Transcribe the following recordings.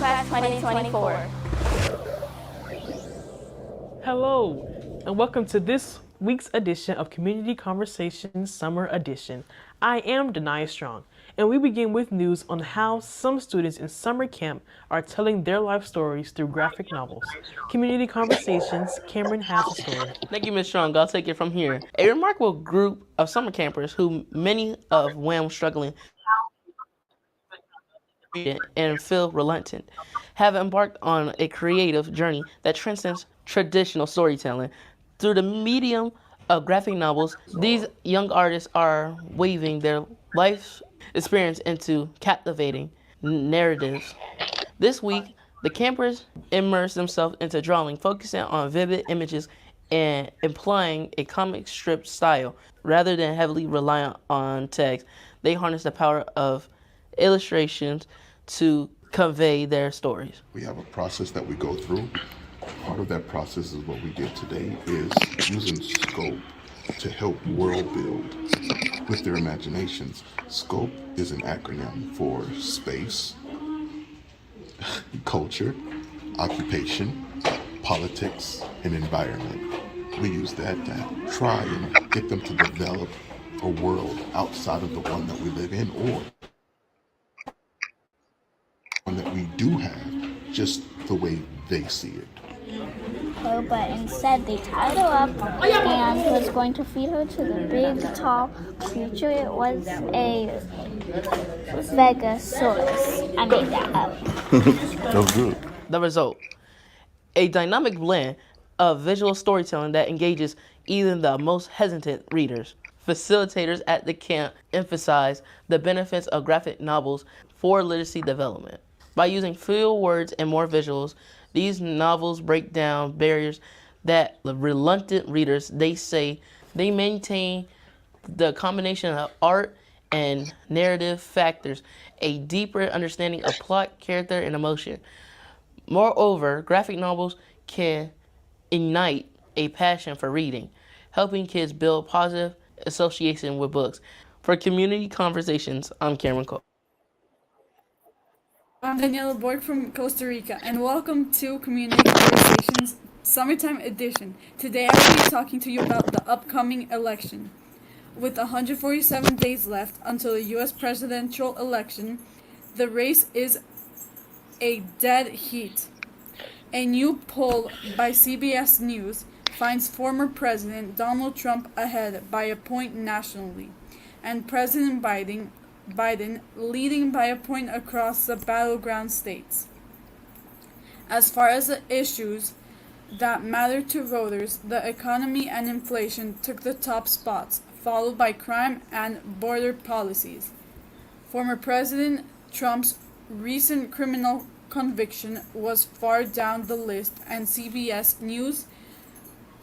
Class 2024. Hello, and welcome to this week's edition of Community Conversations Summer Edition. I am Denia Strong, and we begin with news on how some students in summer camp are telling their life stories through graphic novels. Community Conversations, Cameron has a story. Thank you, Ms. Strong. I'll take it from here. A remarkable group of summer campers, who many of whom struggling and feel reluctant, have embarked on a creative journey that transcends traditional storytelling. Through the medium of graphic novels, these young artists are weaving their life experience into captivating narratives. This week, the campers immerse themselves into drawing, focusing on vivid images and employing a comic strip style rather than heavily reliant on text. They harness the power of illustrations to convey their stories. We have a process that we go through. Part of that process is what we did today is using scope to help world build with their imaginations. Scope is an acronym for space, culture, occupation, politics, and environment. We use that to try and get them to develop a world outside of the one that we live in, or one that we do have, just the way they see it. But instead they tied her up and was going to feed her to the big, tall creature. It was a Vegasaurus. I made that up. That was good. The result: a dynamic blend of visual storytelling that engages even the most hesitant readers. Facilitators at the camp emphasize the benefits of graphic novels for literacy development. By using fewer words and more visuals, these novels break down barriers that the reluctant readers, they say, they maintain the combination of art and narrative factors, a deeper understanding of plot, character, and emotion. Moreover, graphic novels can ignite a passion for reading, helping kids build positive association with books. For Community Conversations, I'm Cameron Cole. I'm Daniela Borg from Costa Rica, and welcome to Community Conversations Summertime Edition. Today I will be talking to you about the upcoming election. With 147 days left until the U.S. presidential election, the race is a dead heat. A new poll by CBS News finds former President Donald Trump ahead by a point nationally, and President Biden leading by a point across the battleground states. As far as the issues that matter to voters, the economy and inflation took the top spots, followed by crime and border policies. Former President Trump's recent criminal conviction was far down the list, and CBS News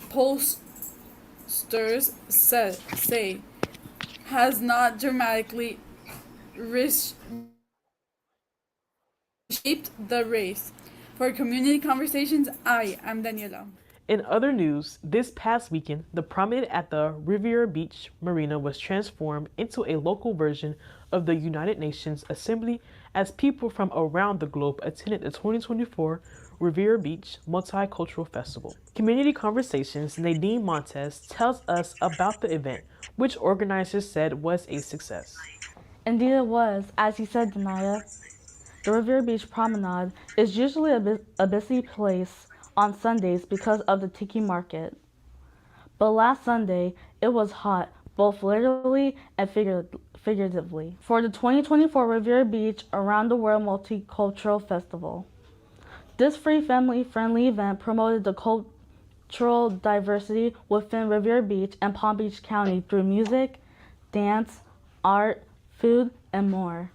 pollsters say has not dramatically shaped the race. For Community Conversations, I am Daniela. In other news, this past weekend, the promenade at the Riviera Beach Marina was transformed into a local version of the United Nations Assembly as people from around the globe attended the 2024 Riviera Beach Multicultural Festival. Community Conversations' Nadine Montes tells us about the event, which organizers said was a success. Indeed it was. As you said, Denia, the Riviera Beach Promenade is usually a busy place on Sundays because of the tiki market. But last Sunday, it was hot, both literally and figuratively, for the 2024 Riviera Beach Around the World Multicultural Festival. This free family-friendly event promoted the cultural diversity within Riviera Beach and Palm Beach County through music, dance, art, food, and more.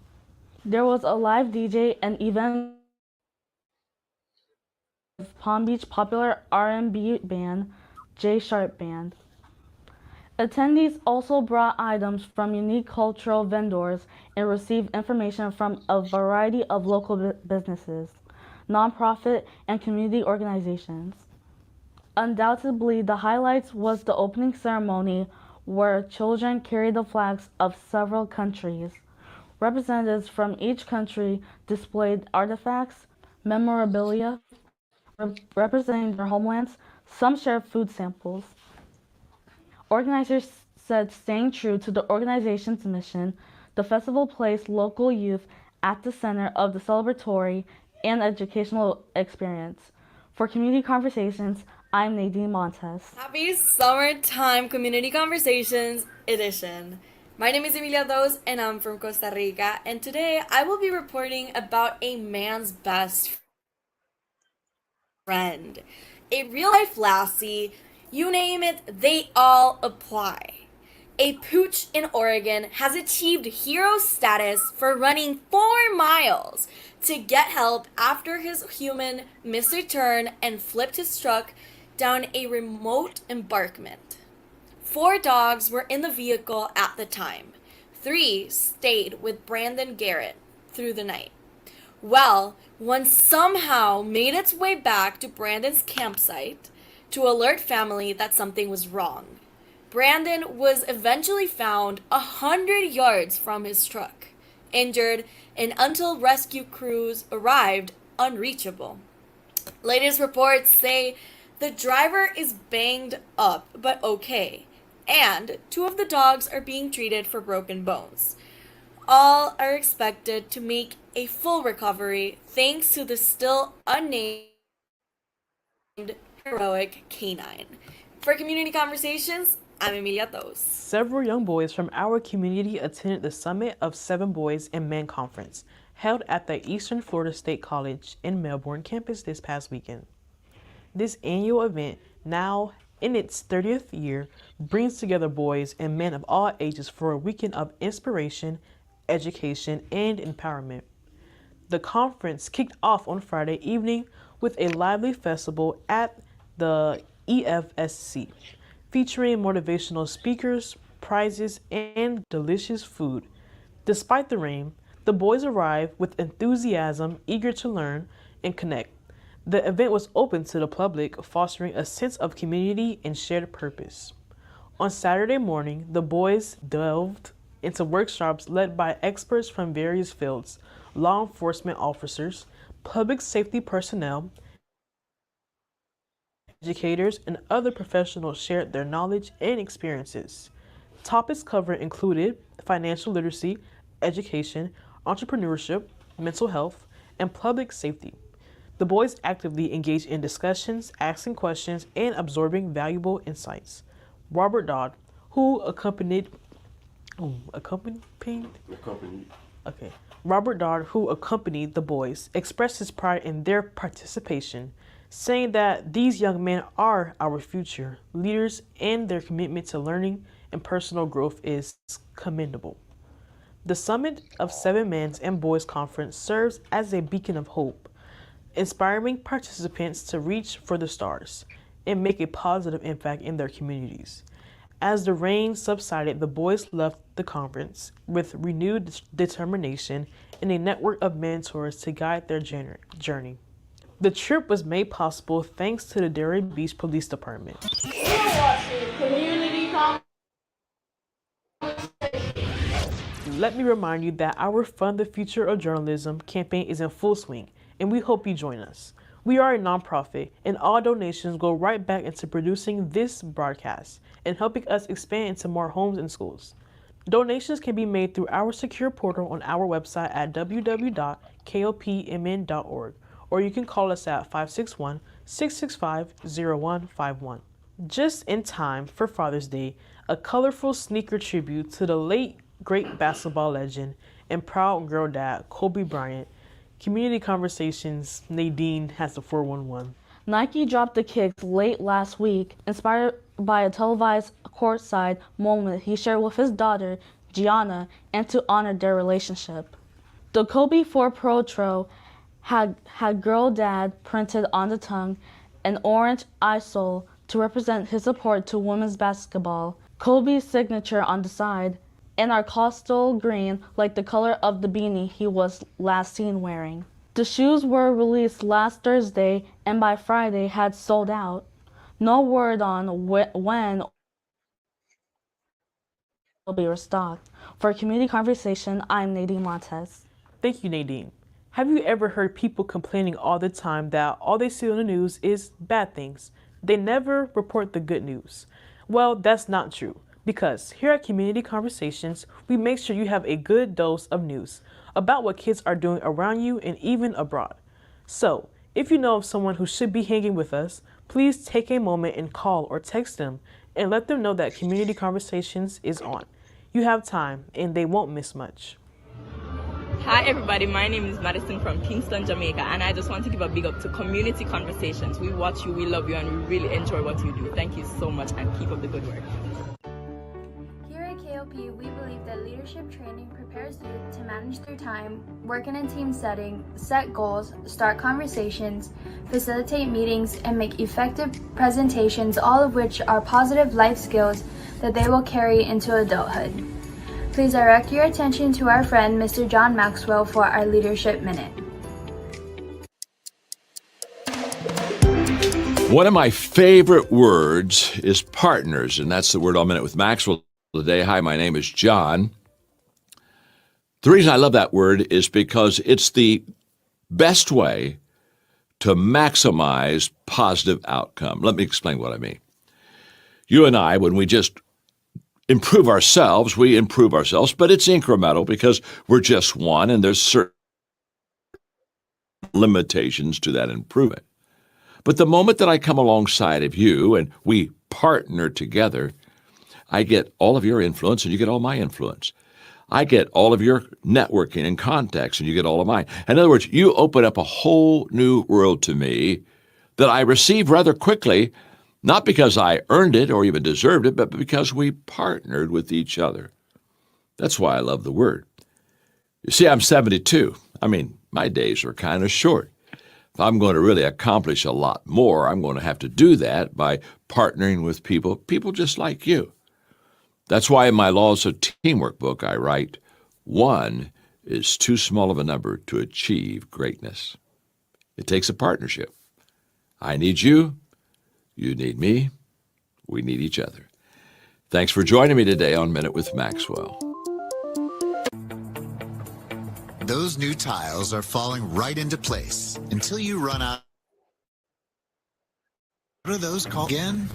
There was a live DJ and event of Palm Beach popular R&B band, J Sharp Band. Attendees also brought items from unique cultural vendors and received information from a variety of local businesses, nonprofit, and community organizations. Undoubtedly, the highlights was the opening ceremony where children carried the flags of several countries. Representatives from each country displayed artifacts, memorabilia representing their homelands. Some shared food samples. Organizers said staying true to the organization's mission, the festival placed local youth at the center of the celebratory and educational experience. For Community Conversations, I'm Nadine Montes. Happy Summertime Community Conversations Edition. My name is Emilia Dos and I'm from Costa Rica, and today I will be reporting about a man's best friend. A real life lassie, you name it, they all apply. A pooch in Oregon has achieved hero status for running 4 miles to get help after his human missed a turn and flipped his truck down a remote embankment. 4 dogs were in the vehicle at the time. 3 stayed with Brandon Garrett through the night. Well, one somehow made its way back to Brandon's campsite to alert family that something was wrong. Brandon was eventually found 100 yards from his truck, injured, and until rescue crews arrived, unreachable. Latest reports say the driver is banged up but okay, and 2 of the dogs are being treated for broken bones. All are expected to make a full recovery thanks to the still unnamed heroic canine. For Community Conversations, I'm Emilia Dos. Several young boys from our community attended the Summit of 7 Boys and Men Conference, held at the Eastern Florida State College in Melbourne campus this past weekend. This annual event, now in its 30th year, brings together boys and men of all ages for a weekend of inspiration, education, and empowerment. The conference kicked off on Friday evening with a lively festival at the EFSC, featuring motivational speakers, prizes, and delicious food. Despite the rain, the boys arrived with enthusiasm, eager to learn and connect. The event was open to the public, fostering a sense of community and shared purpose. On Saturday morning, the boys delved into workshops led by experts from various fields, law enforcement officers, public safety personnel, educators, and other professionals shared their knowledge and experiences. Topics covered included financial literacy, education, entrepreneurship, mental health, and public safety. The boys actively engaged in discussions, asking questions, and absorbing valuable insights. Robert Dodd, who accompanied the boys, expressed his pride in their participation, saying that these young men are our future leaders and their commitment to learning and personal growth is commendable. The Summit of 7 Men's and Boys Conference serves as a beacon of hope, inspiring participants to reach for the stars and make a positive impact in their communities. As the rain subsided, the boys left the conference with renewed determination and a network of mentors to guide their journey. The trip was made possible thanks to the Delray Beach Police Department. Let me remind you that our Fund the Future of Journalism campaign is in full swing, and we hope you join us. We are a nonprofit, and all donations go right back into producing this broadcast and helping us expand into more homes and schools. Donations can be made through our secure portal on our website at www.kopmn.org, or you can call us at 561-665-0151. Just in time for Father's Day, a colorful sneaker tribute to the late great basketball legend and proud girl dad, Kobe Bryant. Community Conversations, Nadine has the 411. Nike dropped the kicks late last week, inspired by a televised courtside moment he shared with his daughter, Gianna, and to honor their relationship. The Kobe 4 Pro Tro had girl dad printed on the tongue, an orange eyesole to represent his support to women's basketball, Kobe's signature on the side, and our coastal green like the color of the beanie he was last seen wearing. The shoes were released last Thursday and by Friday had sold out. No word on when will be restocked. For Community Conversation, I'm Nadine Montes. Thank you, Nadine. Have you ever heard people complaining all the time that all they see on the news is bad things? They never report the good news. Well, that's not true, because here at Community Conversations, we make sure you have a good dose of news about what kids are doing around you and even abroad. So, if you know of someone who should be hanging with us, please take a moment and call or text them and let them know that Community Conversations is on. You have time, and they won't miss much. Hi everybody, my name is Madison from Kingston, Jamaica, and I just want to give a big up to Community Conversations. We watch you, we love you, and we really enjoy what you do. Thank you so much and keep up the good work. Here at KOP, we believe that leadership training prepares youth to manage their time, work in a team setting, set goals, start conversations, facilitate meetings, and make effective presentations, all of which are positive life skills that they will carry into adulthood. Please direct your attention to our friend, Mr. John Maxwell, for our Leadership Minute. One of my favorite words is partners, and that's the word I'll minute with Maxwell today. Hi, my name is John. The reason I love that word is because it's the best way to maximize positive outcome. Let me explain what I mean. You and I, when we just improve ourselves, we improve ourselves, but it's incremental because we're just one and there's certain limitations to that improvement. But the moment that I come alongside of you and we partner together, I get all of your influence and you get all my influence. I get all of your networking and contacts and you get all of mine. In other words, you open up a whole new world to me that I receive rather quickly, not because I earned it or even deserved it, but because we partnered with each other. That's why I love the word. You see, I'm 72. I mean, my days are kind of short. If I'm going to really accomplish a lot more, I'm going to have to do that by partnering with people just like you. That's why in my Laws of Teamwork book, I write, one is too small of a number to achieve greatness. It takes a partnership. I need you. You need me. We need each other. Thanks for joining me today on Minute with Maxwell. Those new tiles are falling right into place until you run out. What are those called again?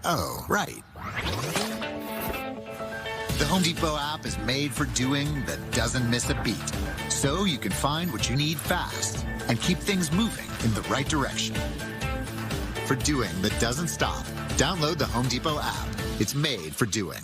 Oh, right. The Home Depot app is made for doing that doesn't miss a beat, so you can find what you need fast and keep things moving in the right direction. For doing that doesn't stop, download the Home Depot app. It's made for doing.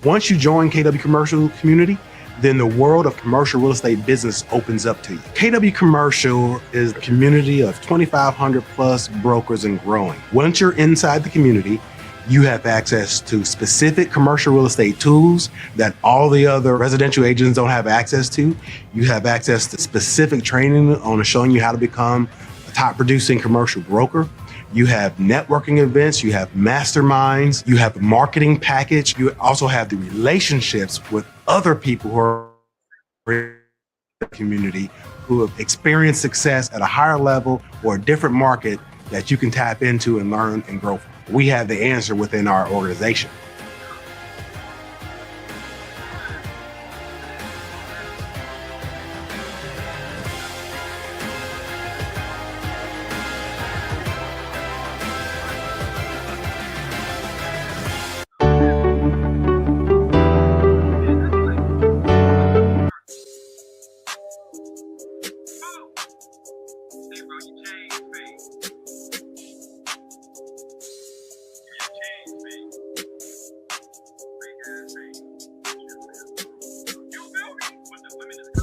Once you join KW Commercial Community, then the world of commercial real estate business opens up to you. KW Commercial is a community of 2,500 plus brokers and growing. Once you're inside the community, you have access to specific commercial real estate tools that all the other residential agents don't have access to. You have access to specific training on showing you how to become a top producing commercial broker. You have networking events, you have masterminds, you have a marketing package. You also have the relationships with other people who are in the community who have experienced success at a higher level or a different market that you can tap into and learn and grow from. We have the answer within our organization.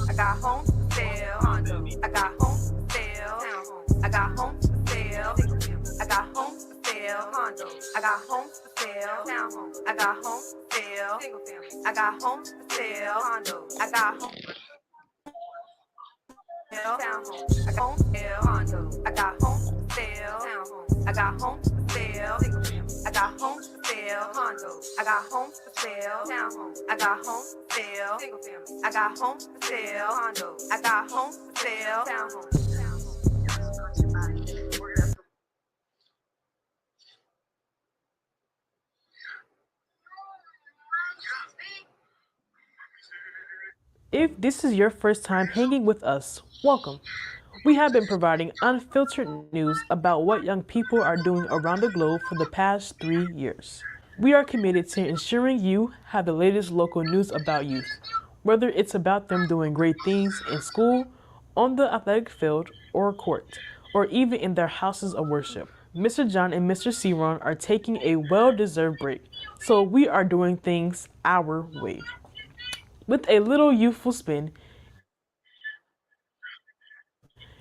I got homes for sale. I got homes for sale. I got homes for sale. I got homes for sale. I got homes for sale. I got homes for sale. I got homes for sale. I got homes. I got homes for sale. I got homes for sale. I got homes for sale. I got homes for sale. I got homes for sale. I got homes for sale. I got homes for sale. I got homes for sale. If this is your first time hanging with us, welcome. We have been providing unfiltered news about what young people are doing around the globe for the past 3 years. We are committed to ensuring you have the latest local news about youth, whether it's about them doing great things in school, on the athletic field or court, or even in their houses of worship. Mr. John and Mr. Ceron are taking a well-deserved break, so we are doing things our way. With a little youthful spin,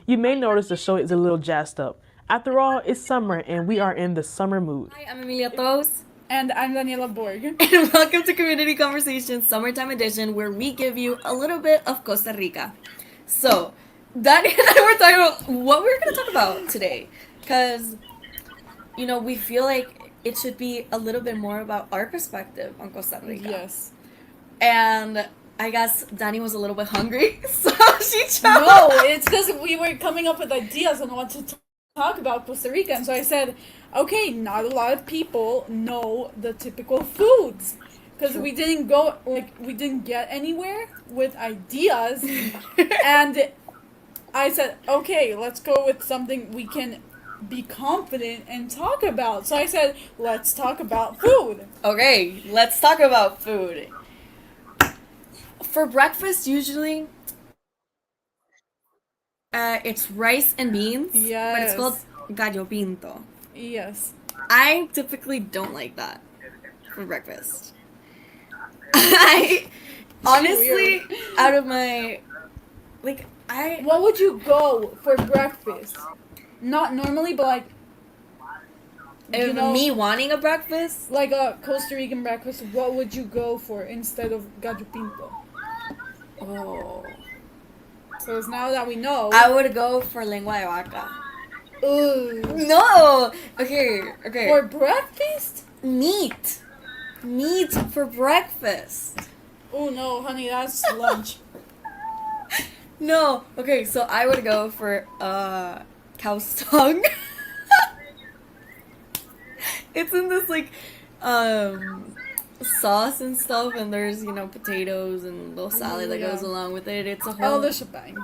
you may notice the show is a little jazzed up. After all, it's summer and we are in the summer mood. Hi, I'm Emilia Tos. And I'm Daniela Borg. And welcome to Community Conversations Summertime Edition, where we give you a little bit of Costa Rica. So, Danny and I were talking about what we're going to talk about today. Because, you know, we feel like it should be a little bit more about our perspective on Costa Rica. Yes. And I guess Danny was a little bit hungry, so she chose. No, it's because we were coming up with ideas on what to talk about Costa Rica. And so I said, okay, not a lot of people know the typical foods. Because we didn't get anywhere with ideas. And I said, okay, let's go with something we can be confident and talk about. So I said, let's talk about food. Okay, let's talk about food. For breakfast, usually, it's rice and beans. Yes. But it's called gallo pinto. Yes. I typically don't like that for breakfast. I honestly, out of my, What would you go for breakfast? Not normally, but like, if me wanting a breakfast? Like a Costa Rican breakfast, what would you go for instead of gallo pinto? Oh. So it's now that we know. I would go for lengua de vaca. Ooh. No! Okay. For breakfast? Meat for breakfast. Oh no, honey, that's lunch. No. Okay, so I would go for cow's tongue. It's in this sauce and stuff, and there's potatoes and little salad that goes along with it. It's a whole the shebang.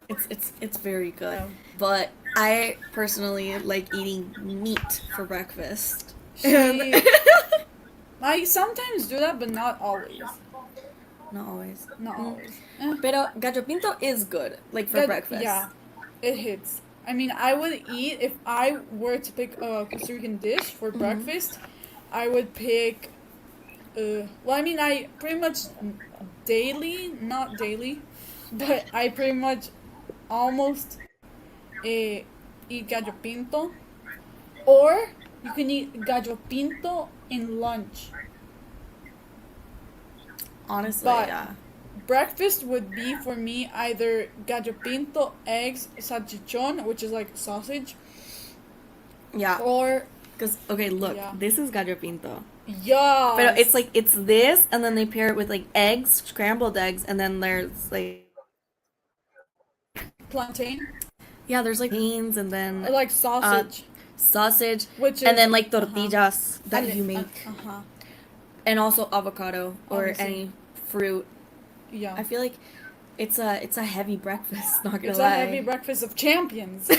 It's very good. But I personally like eating meat for breakfast. I sometimes do that, but not always. Not always. Pero gallo pinto is good, for breakfast. Yeah, it hits. I mean, I would eat, if I were to pick a Costa Rican dish for breakfast, I would pick, I pretty much not daily, but I pretty much almost eat gallo pinto, or you can eat gallo pinto in lunch. Honestly, but breakfast would be for me either gallo pinto, eggs, salchichon, which is like sausage. Yeah. Or this is gallo pinto. Yeah. But it's this, and then they pair it with eggs, scrambled eggs, and then there's plantain. Yeah, there's beans, and then sausage, which is, and then tortillas that you make, and also avocado or any fruit. Yeah, I feel like it's a heavy breakfast. Not gonna lie, it's a heavy breakfast of champions.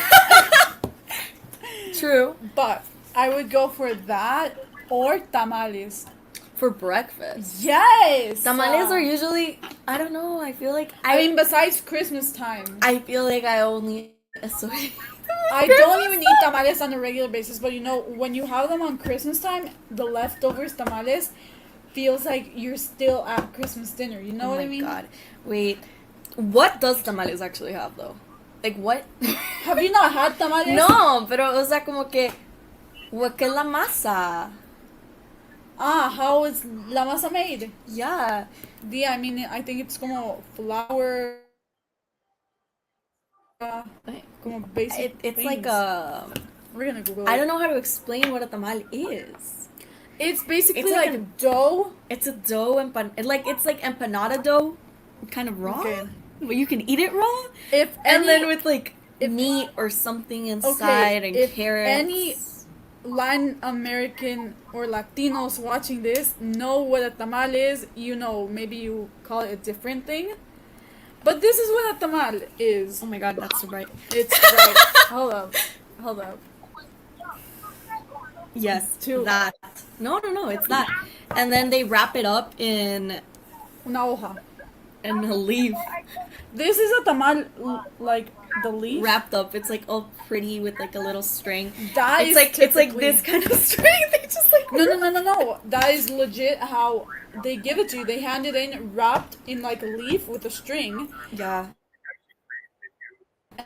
True, but I would go for that or tamales for breakfast. Yes, tamales are usually, I don't know. I feel like I mean, besides Christmas time, I feel like I only associate. I don't even eat tamales on a regular basis, but when you have them on Christmas time, the leftovers tamales feels like you're still at Christmas dinner. You know what I mean? Oh my god. Wait, what does tamales actually have though? What? Have you not had tamales? No, pero o sea como que what es la masa? How is la masa made? Yeah. I mean, I think it's como flour. Como basic it's things. like we're gonna Google it. I don't know how to explain what a tamal is. It's basically like dough. It's a dough it's like empanada dough, kind of raw. Okay. But you can eat it raw. Then with meat or something inside and carrots. Latin American or Latinos watching this know what a tamal is. You know, maybe you call it a different thing. But this is what a tamal is. Oh my god, that's right. It's right. Hold up. Yes, that. No, it's that. And then they wrap it up in Una hoja. in a leaf. This is a tamal, like the leaf. Wrapped up. It's like all pretty with like a little string. That it's is like typically... this kind of string. They just like No. That is legit how they give it to you. They hand it in wrapped in like a leaf with a string. Yeah.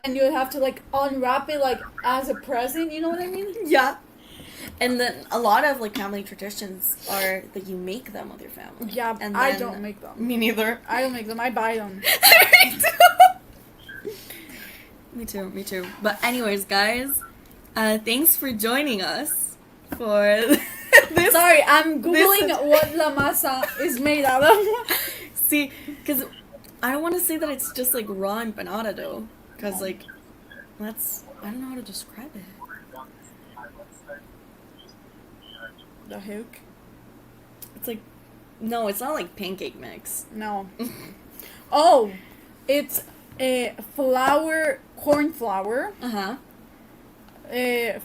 And you have to like unwrap it like as a present. You know what I mean? Yeah. And then a lot of like family traditions are that you make them with your family. Yeah, and I don't make them. Me neither. I don't make them. I buy them. Me too. But anyways, guys, thanks for joining us for this. Sorry, I'm googling what la masa is made out of. See, because I don't want to say that it's just like raw empanada dough, because like I don't know how to describe it. The hook. It's like, no, it's not like pancake mix. No. Oh, it's a corn flour.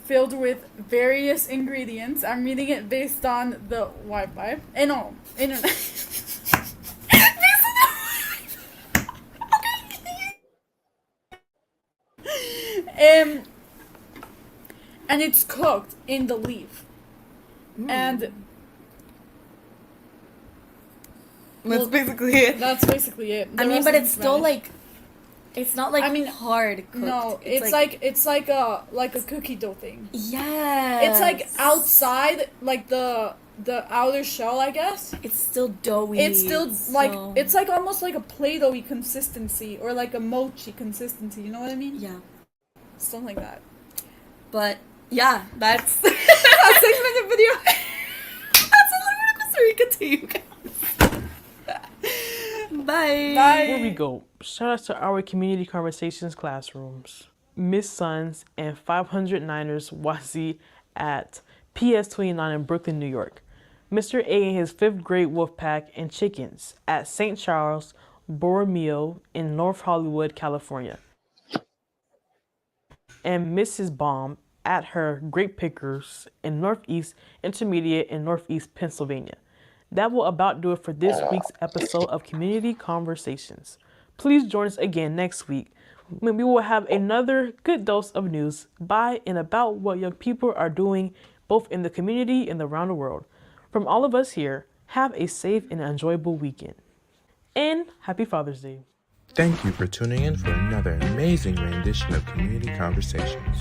Filled with various ingredients. I'm reading it based on the Wi-Fi. No, internet. And it's cooked in the leaf. And that's basically it. That's basically it. I mean, but it's still like, it's not like hard cooked. No, it's like a cookie dough thing. Yeah. It's like outside, like the outer shell, I guess. It's still doughy. It's still like it's like almost like a Play-Doh-y consistency or like a mochi consistency. You know what I mean? Yeah. Something like that. But yeah, that's a 6-minute video. That's all I want to Costa Rica to you guys. Bye. Before we go, shout out to our Community Conversations classrooms. Miss Sons and 500 Niners Wazee at PS29 in Brooklyn, New York. Mr. A and his 5th grade Wolfpack and Chickens at St. Charles Borromeo in North Hollywood, California. And Mrs. Baum at her Grape Pickers in Northeast Intermediate in Northeast Pennsylvania. That will about do it for this week's episode of Community Conversations. Please join us again next week when we will have another good dose of news by and about what young people are doing both in the community and around the world. From all of us here, have a safe and enjoyable weekend. And happy Father's Day. Thank you for tuning in for another amazing rendition of Community Conversations.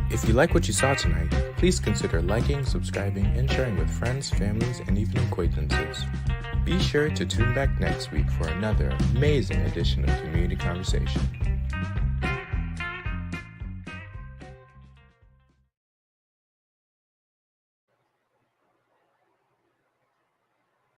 If you like what you saw tonight, please consider liking, subscribing, and sharing with friends, families, and even acquaintances. Be sure to tune back next week for another amazing edition of Community Conversation.